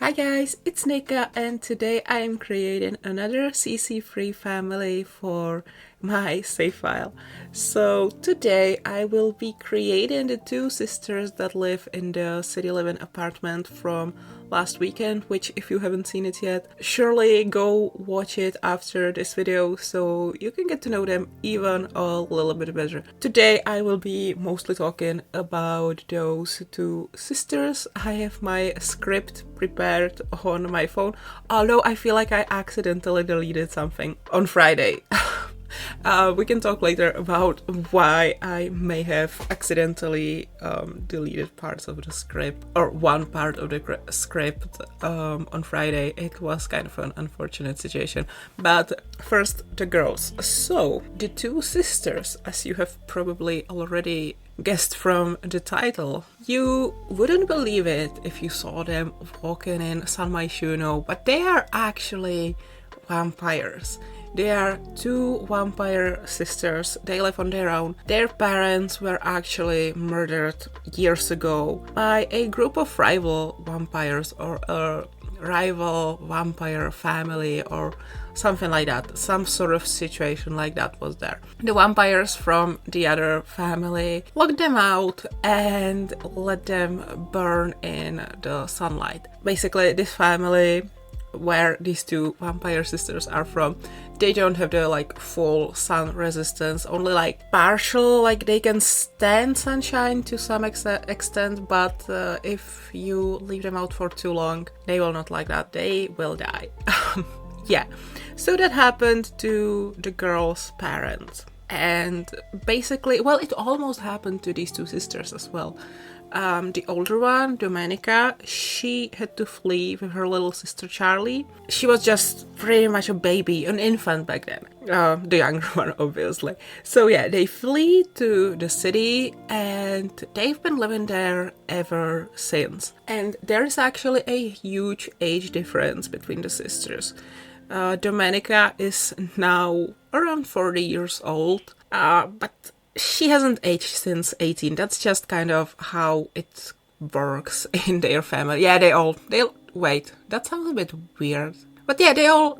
Hi guys, it's Nika and today I am creating another CC-free family for my save file. So today I will be creating the two sisters that live in the city living apartment from last weekend, which if you haven't seen it yet, surely go watch it after this video so you can get to know them even a little bit better. Today I will be mostly talking about those two sisters. I have my script prepared on my phone, although I feel like I accidentally deleted something on Friday. We can talk later about why I may have accidentally deleted parts of the script, or one part of the script on Friday. It was kind of an unfortunate situation. But first, the girls. So, the two sisters, as you have probably already guessed from the title. You wouldn't believe it if you saw them walking in San Myshuno, but they are actually vampires. They are two vampire sisters. They live on their own. Their parents were actually murdered years ago by a group of rival vampires, or a rival vampire family, or something like that. Some sort of situation like that was there. The vampires from the other family locked them out and let them burn in the sunlight. Basically, this family where these two vampire sisters are from, they don't have the full sun resistance, only partial, they can stand sunshine to some extent, but if you leave them out for too long, they will not like that, they will die. Yeah, so that happened to the girl's parents, and basically, well, it almost happened to these two sisters as well. The older one, Domenica, she had to flee with her little sister Charlie. She was just pretty much a baby, an infant back then. The younger one, obviously. So yeah, they flee to the city and they've been living there ever since. And there is actually a huge age difference between the sisters. Domenica is now around 40 years old, but she hasn't aged since 18. That's just kind of how it works in their family. Yeah, they wait, that sounds a bit weird. But yeah, they all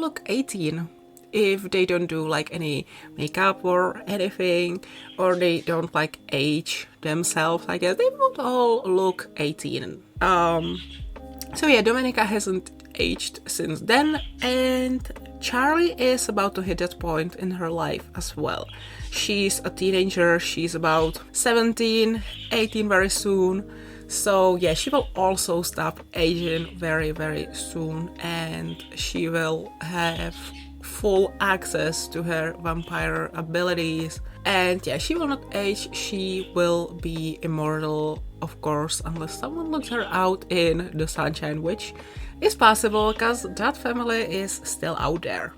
look 18 if they don't do any makeup or anything, or they don't age themselves, I guess. They would all look 18. So yeah, Domenica hasn't aged since then, and Charlie is about to hit that point in her life as well. She's a teenager, she's about 17, 18 very soon. So yeah, she will also stop aging very, very soon, and she will have full access to her vampire abilities. And yeah, she will not age, she will be immortal, of course, unless someone lets her out in the sunshine, which is possible because that family is still out there.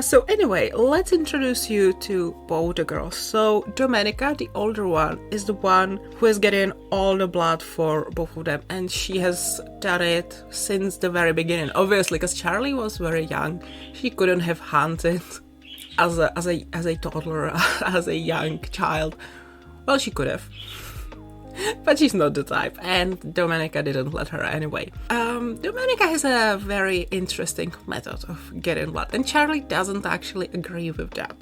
So anyway, let's introduce you to both the girls. So Domenica, the older one, is the one who is getting all the blood for both of them, and she has done it since the very beginning. Obviously, because Charlie was very young, she couldn't have hunted as a toddler, as a young child. Well, she could have. But she's not the type, and Domenica didn't let her anyway. Domenica has a very interesting method of getting blood, and Charlie doesn't actually agree with that.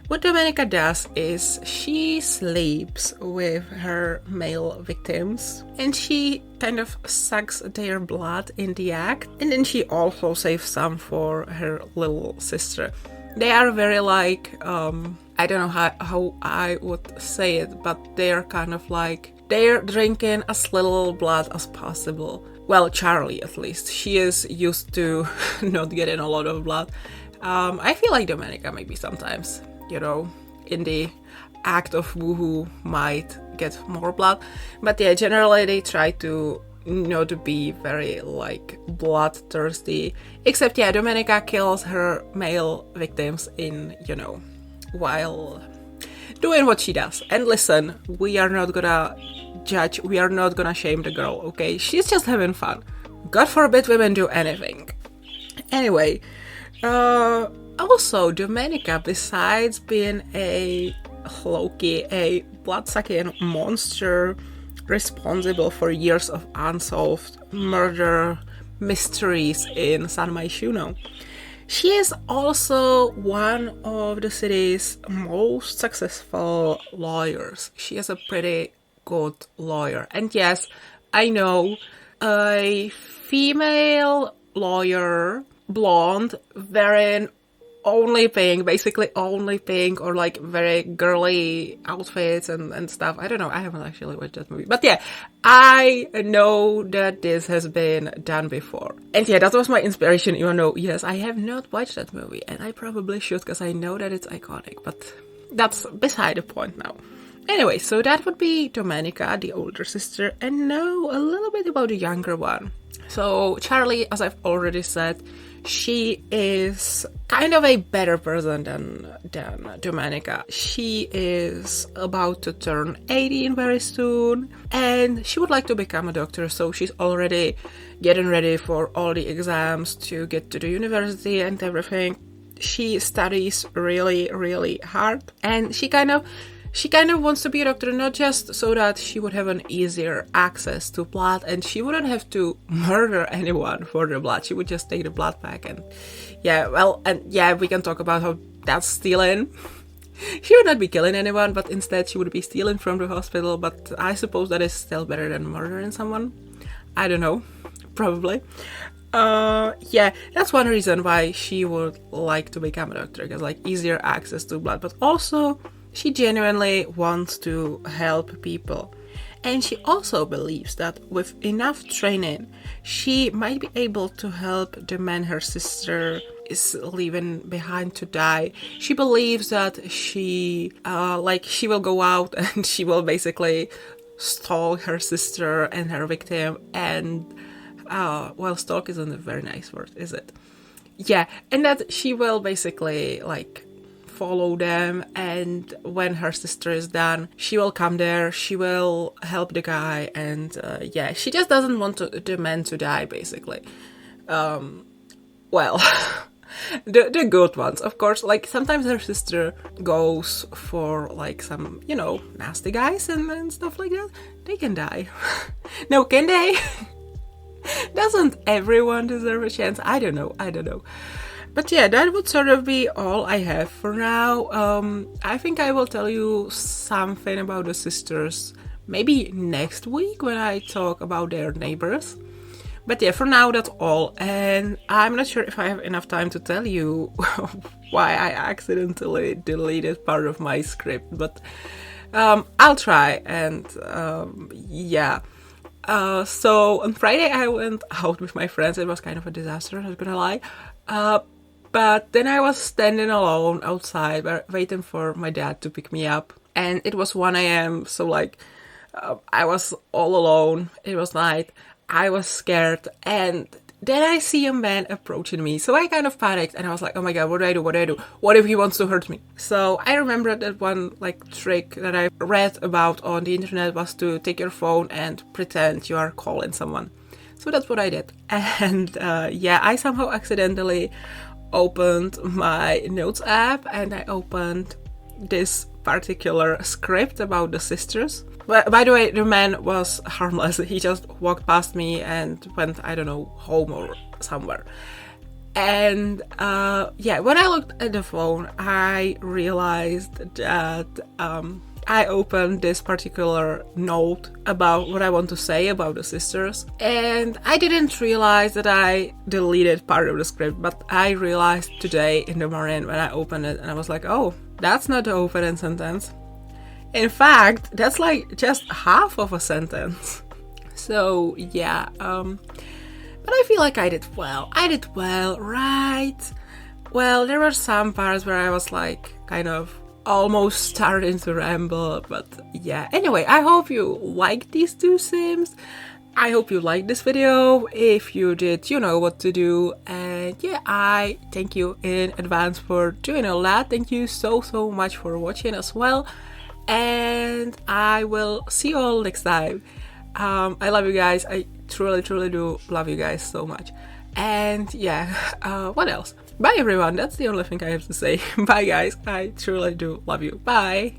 What Domenica does is she sleeps with her male victims, and she kind of sucks their blood in the act, and then she also saves some for her little sister. They are very I don't know how I would say it, but they're kind of they're drinking as little blood as possible. Well, Charlie at least. She is used to not getting a lot of blood. I feel like Domenica maybe sometimes, in the act of woohoo might get more blood. But yeah, generally they try to not be very bloodthirsty. Except yeah, Domenica kills her male victims in, while doing what she does. And listen, we are not gonna judge, we are not gonna shame the girl, okay? She's just having fun. God forbid women do anything. Anyway, also Domenica, besides being a Loki, a blood-sucking monster responsible for years of unsolved murder, mysteries in San Myshuno. She is also one of the city's most successful lawyers. She is a pretty good lawyer. And yes, I know, a female lawyer, blonde, wearing basically only pink, or like very girly outfits and stuff. I don't know, I haven't actually watched that movie. But yeah, I know that this has been done before. And yeah, that was my inspiration, even though, yes, I have not watched that movie, and I probably should, because I know that it's iconic, but that's beside the point now. Anyway, so that would be Domenica, the older sister, and now a little bit about the younger one. So Charlie, as I've already said, she is kind of a better person than Domenica. She is about to turn 18 very soon, and she would like to become a doctor, so she's already getting ready for all the exams to get to the university and everything. She studies really, really hard, and she kind of wants to be a doctor, not just so that she would have an easier access to blood and she wouldn't have to murder anyone for the blood. She would just take the blood back, and we can talk about how that's stealing. She would not be killing anyone, but instead she would be stealing from the hospital, but I suppose that is still better than murdering someone. I don't know, probably. That's one reason why she would like to become a doctor, because like easier access to blood, but also she genuinely wants to help people. And she also believes that with enough training, she might be able to help the man her sister is leaving behind to die. She believes that she will go out and she will basically stalk her sister and her victim, and stalk isn't a very nice word, is it? Yeah, and that she will basically like follow them, and when her sister is done, she will come there, she will help the guy, and she just doesn't want the man to die, basically. The good ones, of course. Like sometimes her sister goes for like some, nasty guys and stuff like that. They can die. No, can they? Doesn't everyone deserve a chance? I don't know. But yeah, that would sort of be all I have for now. I think I will tell you something about the sisters maybe next week when I talk about their neighbors. But yeah, for now that's all. And I'm not sure if I have enough time to tell you why I accidentally deleted part of my script. But I'll try. And so on Friday I went out with my friends. It was kind of a disaster, I'm not gonna lie. But then I was standing alone outside waiting for my dad to pick me up, and it was 1 a.m. so like I was all alone. It was night. I was scared, and then I see a man approaching me, so I kind of panicked and I was like, oh my god, what do I do? What if he wants to hurt me? So I remembered that one like trick that I read about on the internet was to take your phone and pretend you are calling someone. So that's what I did. And I somehow accidentally opened my notes app and I opened this particular script about the sisters. But by the way, the man was harmless. He just walked past me and went, I don't know, home or somewhere. And when I looked at the phone, I realized that I opened this particular note about what I want to say about the sisters, and I didn't realize that I deleted part of the script, but I realized today in the morning when I opened it, and I was like, oh, that's not the opening sentence. In fact, that's like just half of a sentence. So yeah, but I feel like I did well, right? Well, there were some parts where I was like kind of almost starting to ramble, but yeah. Anyway, I hope you liked these two sims. I hope you liked this video. If you did, you know what to do. And yeah, I thank you in advance for doing all that. Thank you so much for watching as well. And I will see you all next time. I love you guys. I truly do love you guys so much. And yeah, what else? Bye everyone. That's the only thing I have to say. Bye guys. I truly do love you. Bye.